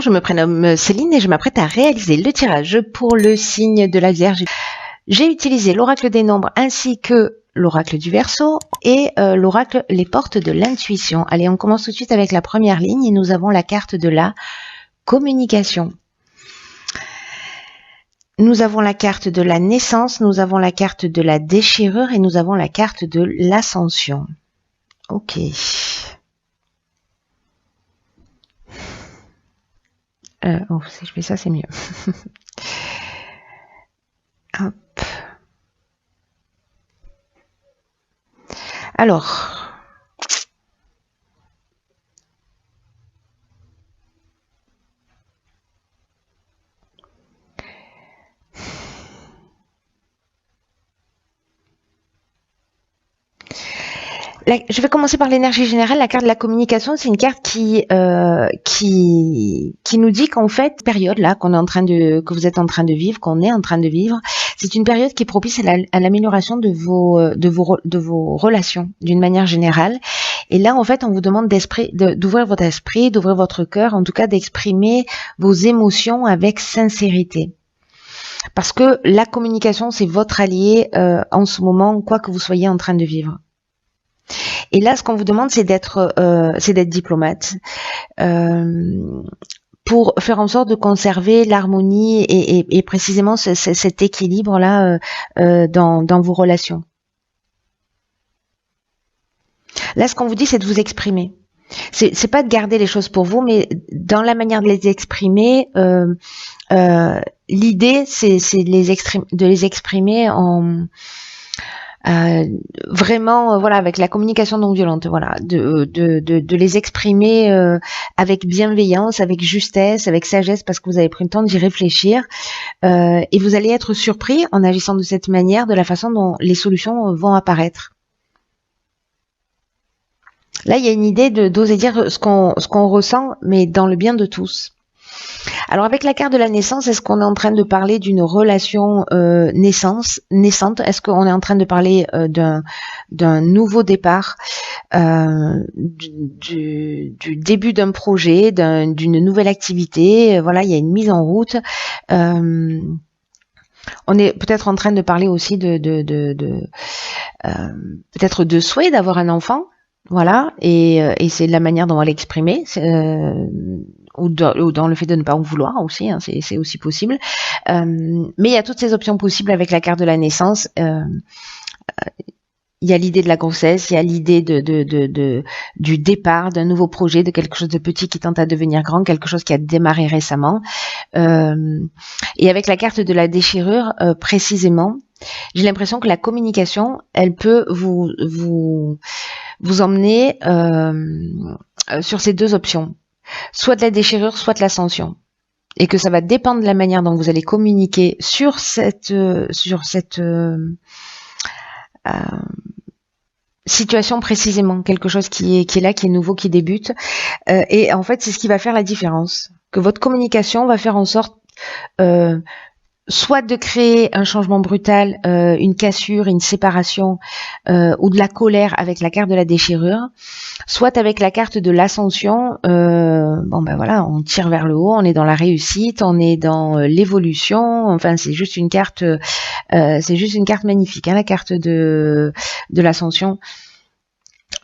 Je me prénomme Céline et je m'apprête à réaliser le tirage pour le signe de la Vierge. J'ai utilisé l'oracle des nombres ainsi que l'oracle du Verseau et l'oracle les portes de l'intuition. Allez, on commence tout de suite avec la première ligne et nous avons la carte de la communication. Nous avons la carte de la naissance, nous avons la carte de la déchirure et nous avons la carte de l'ascension. Ok. Si je fais ça, c'est mieux. Hop. Alors, je vais commencer par l'énergie générale. La carte de la communication, c'est une carte qui nous dit qu'en fait, période là que vous êtes en train de vivre, qu'on est en train de vivre, c'est une période qui est propice à l'amélioration de vos relations d'une manière générale. Et là, en fait, on vous demande d'ouvrir votre esprit, d'ouvrir votre cœur, en tout cas d'exprimer vos émotions avec sincérité. Parce que la communication, c'est votre allié en ce moment, quoi que vous soyez en train de vivre. Et là, ce qu'on vous demande, c'est d'être diplomate pour faire en sorte de conserver l'harmonie et précisément cet équilibre-là dans vos relations. Là, ce qu'on vous dit, c'est de vous exprimer. C'est pas de garder les choses pour vous, mais dans la manière de les exprimer, l'idée, c'est de les exprimer en vraiment voilà, avec la communication non violente, voilà, de les exprimer avec bienveillance, avec justesse, avec sagesse, parce que vous avez pris le temps d'y réfléchir et vous allez être surpris en agissant de cette manière, de la façon dont les solutions vont apparaître. Là, il y a une idée d'oser dire ce qu'on ressent, mais dans le bien de tous. Alors avec la carte de la naissance, est-ce qu'on est en train de parler d'une relation naissante? Est-ce qu'on est en train de parler d'un nouveau départ, du début d'un projet, d'une nouvelle activité? Voilà, il y a une mise en route. On est peut-être en train de parler aussi peut-être de souhait d'avoir un enfant. Voilà, et c'est la manière dont on va l'exprimer. Ou dans le fait de ne pas en vouloir aussi, hein, c'est aussi possible. Mais il y a toutes ces options possibles avec la carte de la naissance. Il y a l'idée de la grossesse, il y a l'idée du départ d'un nouveau projet, de quelque chose de petit qui tente à devenir grand, quelque chose qui a démarré récemment. Et avec la carte de la déchirure, précisément, j'ai l'impression que la communication, elle peut vous emmener sur ces deux options. Soit de la déchirure, soit de l'ascension. Et que ça va dépendre de la manière dont vous allez communiquer sur cette situation précisément. Quelque chose qui est là, qui est nouveau, qui débute. Et en fait, c'est ce qui va faire la différence. Que votre communication va faire en sorte soit de créer un changement brutal, une cassure, une séparation ou de la colère avec la carte de la déchirure, soit avec la carte de l'ascension, voilà, on tire vers le haut, on est dans la réussite, on est dans l'évolution, enfin c'est juste une carte magnifique, hein, la carte de l'ascension.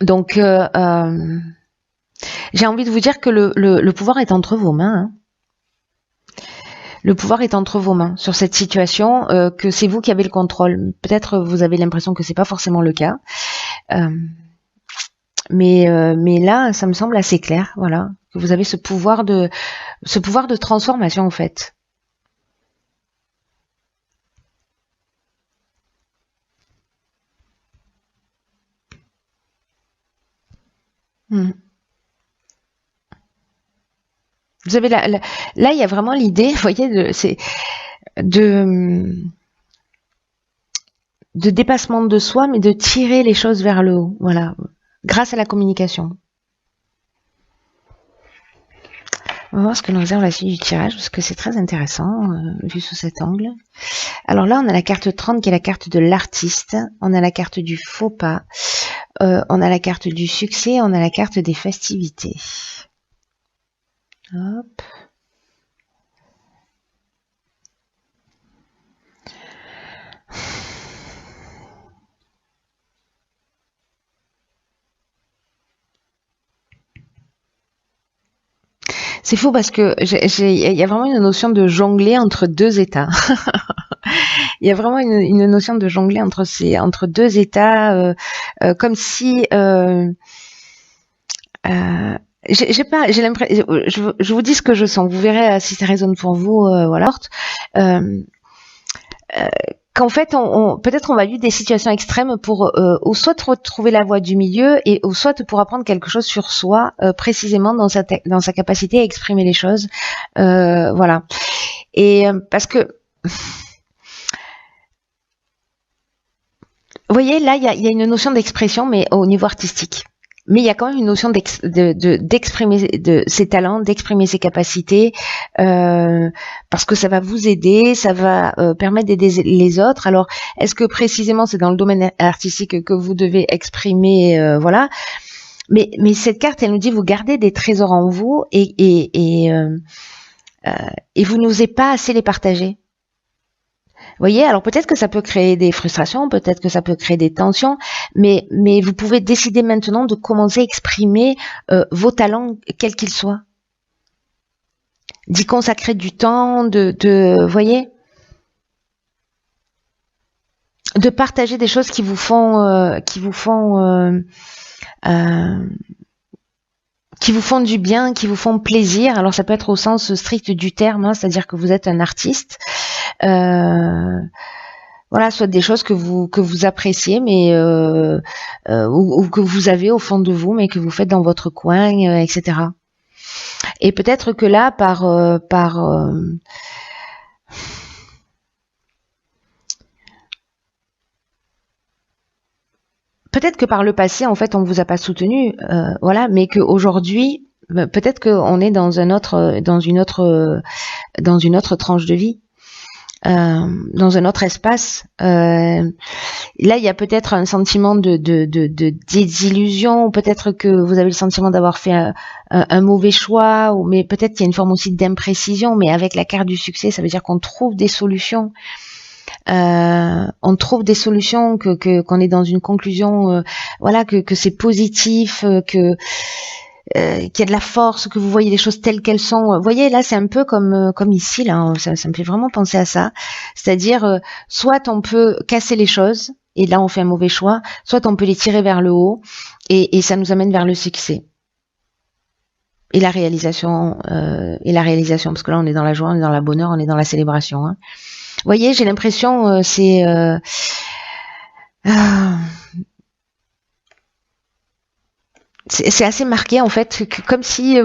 Donc j'ai envie de vous dire que le pouvoir est entre vos mains, hein. Le pouvoir est entre vos mains sur cette situation, que c'est vous qui avez le contrôle. Peut-être vous avez l'impression que c'est pas forcément le cas, mais là, ça me semble assez clair, voilà, que vous avez ce pouvoir de transformation en fait. Vous avez là, il y a vraiment l'idée, vous voyez, de dépassement de soi, mais de tirer les choses vers le haut, voilà, grâce à la communication. On va voir ce que nous réserve la suite du tirage, parce que c'est très intéressant, vu sous cet angle. Alors là, on a la carte 30 qui est la carte de l'artiste, on a la carte du faux pas, on a la carte du succès, on a la carte des festivités. Hop. C'est fou parce que il y a vraiment une notion de jongler entre deux états. Il y a vraiment une notion de jongler entre deux états, comme si j'ai l'impression, je vous dis ce que je sens. Vous verrez si ça résonne pour vous. Voilà. Euh, Qu'en fait, peut-être on va vivre des situations extrêmes pour ou soit retrouver la voie du milieu et ou soit pour apprendre quelque chose sur soi, précisément dans sa capacité à exprimer les choses. Voilà. Et parce que vous voyez, là, il y a une notion d'expression, mais au niveau artistique. Mais il y a quand même une notion d'exprimer ses talents, d'exprimer ses capacités, parce que ça va vous aider, ça va permettre d'aider les autres. Alors, est-ce que précisément c'est dans le domaine artistique que vous devez exprimer, voilà. Mais cette carte, elle nous dit vous gardez des trésors en vous et vous n'osez pas assez les partager. Vous voyez, alors peut-être que ça peut créer des frustrations, peut-être que ça peut créer des tensions, mais vous pouvez décider maintenant de commencer à exprimer vos talents, quels qu'ils soient. D'y consacrer du temps, vous voyez, de partager des choses qui vous font du bien, qui vous font plaisir. Alors ça peut être au sens strict du terme, hein, c'est-à-dire que vous êtes un artiste. Voilà, soit des choses que vous appréciez, mais ou que vous avez au fond de vous, mais que vous faites dans votre coin, etc. Et peut-être que là, peut-être que par le passé, en fait, on vous a pas soutenu, voilà, mais qu'aujourd'hui, peut-être qu'on est dans une autre tranche de vie. Dans un autre espace. Là, il y a peut-être un sentiment de désillusion, peut-être que vous avez le sentiment d'avoir fait un mauvais choix, mais peut-être qu'il y a une forme aussi d'imprécision, mais avec la carte du succès, ça veut dire qu'on trouve des solutions. On trouve des solutions, qu'on est dans une conclusion, voilà, que c'est positif, qu'il y a de la force, que vous voyez les choses telles qu'elles sont. Vous voyez, là, c'est un peu comme ici, là, ça me fait vraiment penser à ça. C'est-à-dire, soit on peut casser les choses, et là, on fait un mauvais choix, soit on peut les tirer vers le haut, et ça nous amène vers le succès. Et la réalisation, parce que là, on est dans la joie, on est dans la bonheur, on est dans la célébration. Hein. Vous voyez, j'ai l'impression, c'est assez marqué en fait, comme si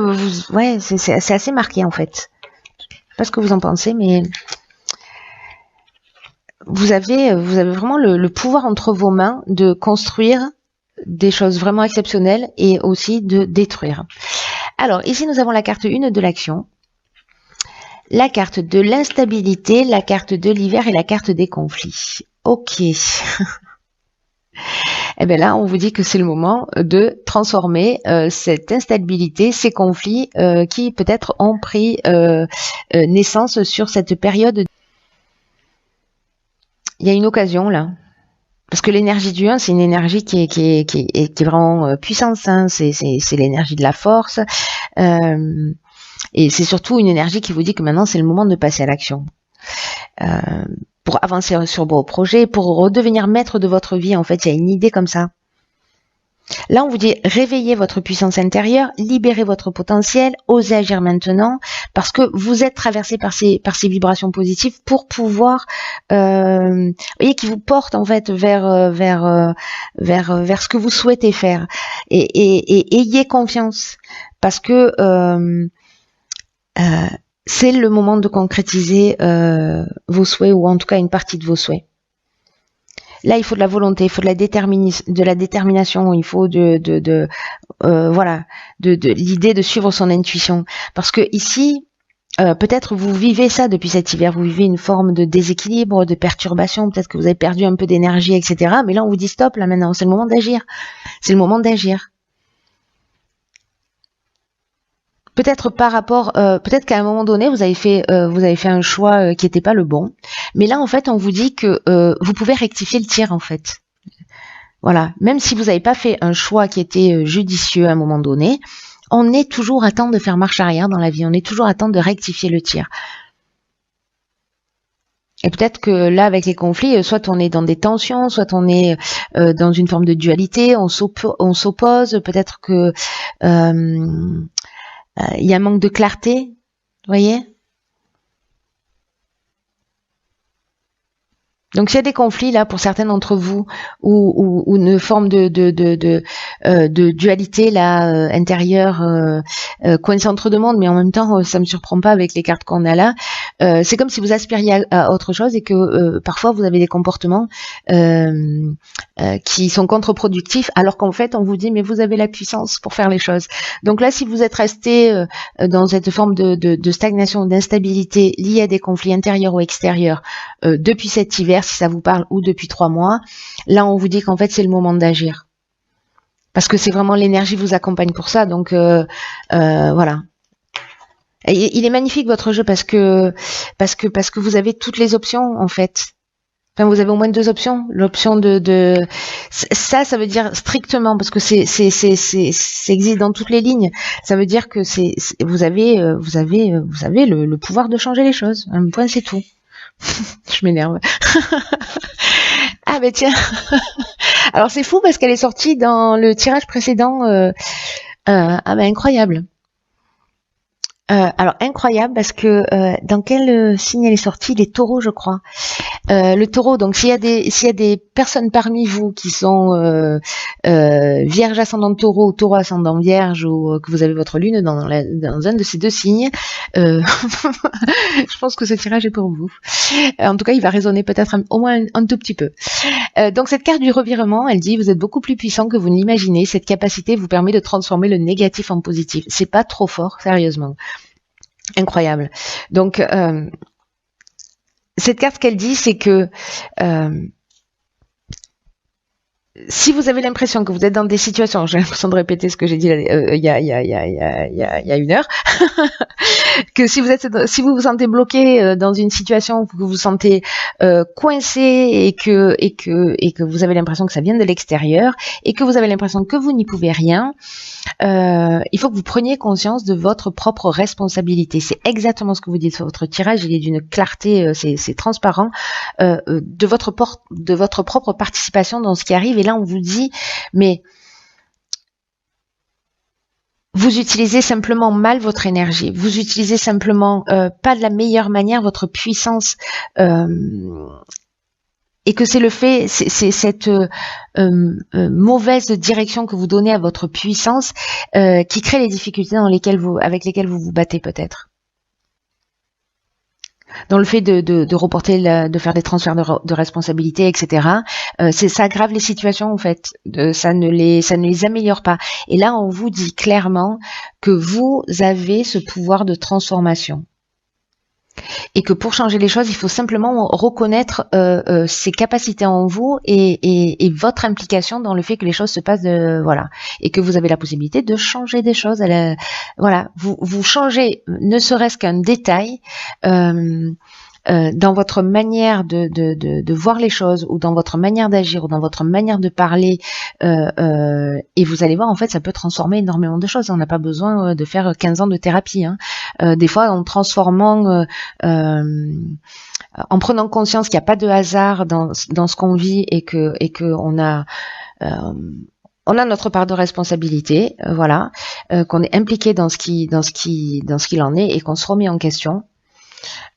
c'est assez marqué en fait. Je sais pas ce que vous en pensez, mais vous avez vraiment le pouvoir entre vos mains de construire des choses vraiment exceptionnelles et aussi de détruire. Alors ici nous avons la carte 1 de l'action, la carte de l'instabilité, la carte de l'hiver et la carte des conflits. Ok. Et bien là, on vous dit que c'est le moment de transformer cette instabilité, ces conflits qui peut-être ont pris naissance sur cette période. Il y a une occasion là. Parce que l'énergie du 1, c'est une énergie qui est vraiment puissante. Hein. C'est l'énergie de la force. Et c'est surtout une énergie qui vous dit que maintenant, c'est le moment de passer à l'action. Pour avancer sur vos projets, pour redevenir maître de votre vie. En fait, il y a une idée comme ça. Là, on vous dit réveillez votre puissance intérieure, libérez votre potentiel, osez agir maintenant, parce que vous êtes traversé par ces vibrations positives pour pouvoir, vous voyez, qui vous portent en fait vers ce que vous souhaitez faire. Et ayez confiance, parce que c'est le moment de concrétiser vos souhaits, ou en tout cas une partie de vos souhaits. Là, il faut de la volonté, il faut de la détermination, il faut voilà, de l'idée de suivre son intuition. Parce que ici, peut-être vous vivez ça depuis cet hiver, vous vivez une forme de déséquilibre, de perturbation, peut-être que vous avez perdu un peu d'énergie, etc. Mais là, on vous dit stop, là maintenant, c'est le moment d'agir. C'est le moment d'agir. Peut-être peut-être qu'à un moment donné, vous avez fait un choix qui n'était pas le bon. Mais là, en fait, on vous dit que vous pouvez rectifier le tir, en fait. Voilà. Même si vous n'avez pas fait un choix qui était judicieux à un moment donné, on est toujours à temps de faire marche arrière dans la vie, on est toujours à temps de rectifier le tir. Et peut-être que là, avec les conflits, soit on est dans des tensions, soit on est dans une forme de dualité, on s'oppose, peut-être que il y a un manque de clarté, vous voyez. Donc s'il y a des conflits là pour certains d'entre vous ou une forme de dualité là intérieure coincée entre deux mondes, mais en même temps ça me surprend pas avec les cartes qu'on a là. C'est comme si vous aspiriez à autre chose et que parfois vous avez des comportements qui sont contre-productifs, alors qu'en fait on vous dit mais vous avez la puissance pour faire les choses. Donc là, si vous êtes resté dans cette forme de stagnation, d'instabilité liée à des conflits intérieurs ou extérieurs depuis cet hiver, si ça vous parle, ou depuis 3 mois, là on vous dit qu'en fait c'est le moment d'agir. Parce que c'est vraiment l'énergie vous accompagne pour ça, donc voilà. Et il est magnifique votre jeu parce que vous avez toutes les options en fait. Enfin, vous avez au moins 2 options. L'option ça veut dire strictement parce que ça existe dans toutes les lignes. Ça veut dire que vous avez le pouvoir de changer les choses. Un point, c'est tout. Je m'énerve. Ah ben tiens. Alors c'est fou parce qu'elle est sortie dans le tirage précédent. Ah ben incroyable. Alors incroyable parce que dans quel signe elle est sortie? Les taureaux, je crois. Le taureau, donc s'il y a des personnes parmi vous qui sont vierge ascendant taureau ou taureau ascendant vierge ou que vous avez votre lune dans un de ces 2 signes, je pense que ce tirage est pour vous. En tout cas, il va résonner peut-être au moins un tout petit peu. Donc cette carte du revirement, elle dit vous êtes beaucoup plus puissant que vous ne l'imaginez. Cette capacité vous permet de transformer le négatif en positif. C'est pas trop fort, sérieusement. Incroyable. Donc cette carte qu'elle dit, c'est que si vous avez l'impression que vous êtes dans des situations, j'ai l'impression de répéter ce que j'ai dit il y a 1 heure, que si vous vous sentez bloqué dans une situation où vous vous sentez coincé et que vous avez l'impression que ça vient de l'extérieur et que vous avez l'impression que vous n'y pouvez rien, il faut que vous preniez conscience de votre propre responsabilité. C'est exactement ce que vous dites sur votre tirage. Il est d'une clarté, c'est transparent, de votre propre participation dans ce qui arrive. Et là, on vous dit, mais vous utilisez simplement mal votre énergie. Vous utilisez simplement pas de la meilleure manière votre puissance. Et que c'est cette mauvaise direction que vous donnez à votre puissance qui crée les difficultés avec lesquelles vous vous battez peut-être. Dans le fait de reporter, de faire des transferts de responsabilité, etc. Ça aggrave les situations en fait. Ça ne les améliore pas. Et là, on vous dit clairement que vous avez ce pouvoir de transformation. Et que pour changer les choses, il faut simplement reconnaître ses capacités en vous et votre implication dans le fait que les choses se passent voilà, et que vous avez la possibilité de changer des choses. Voilà, vous changez, ne serait-ce qu'un détail. Dans votre manière de voir les choses ou dans votre manière d'agir ou dans votre manière de parler et vous allez voir, en fait, ça peut transformer énormément de choses. On n'a pas besoin de faire 15 ans de thérapie, hein. Des fois, en transformant en prenant conscience qu'il n'y a pas de hasard dans ce qu'on vit et que on a notre part de responsabilité, voilà, qu'on est impliqué dans ce qu'il en est et qu'on se remet en question.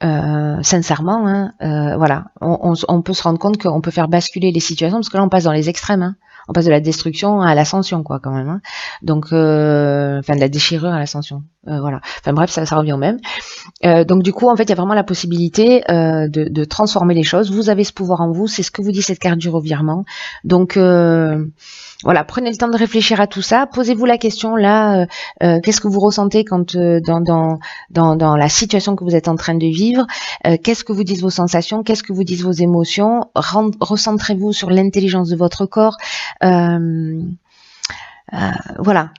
Sincèrement, hein, voilà, on peut se rendre compte qu'on peut faire basculer les situations parce que là on passe dans les extrêmes, hein. On passe de la destruction à l'ascension, quoi, quand même, hein. Donc, de la déchirure à l'ascension, voilà. Enfin bref, ça revient au même. Donc du coup, en fait, il y a vraiment la possibilité de transformer les choses. Vous avez ce pouvoir en vous, c'est ce que vous dit cette carte du revirement. Donc voilà, prenez le temps de réfléchir à tout ça. Posez-vous la question là, qu'est-ce que vous ressentez quand dans la situation que vous êtes en train de vivre, qu'est-ce que vous disent vos sensations, qu'est-ce que vous disent vos émotions, recentrez-vous sur l'intelligence de votre corps, voilà.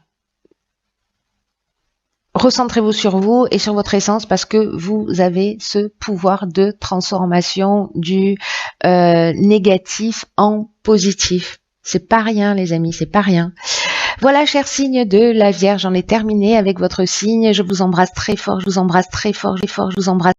Recentrez-vous sur vous et sur votre essence parce que vous avez ce pouvoir de transformation du négatif en positif. C'est pas rien, les amis, c'est pas rien. Voilà, cher signe de la Vierge, j'en ai terminé avec votre signe. Je vous embrasse très fort, je vous embrasse très fort, je vous embrasse.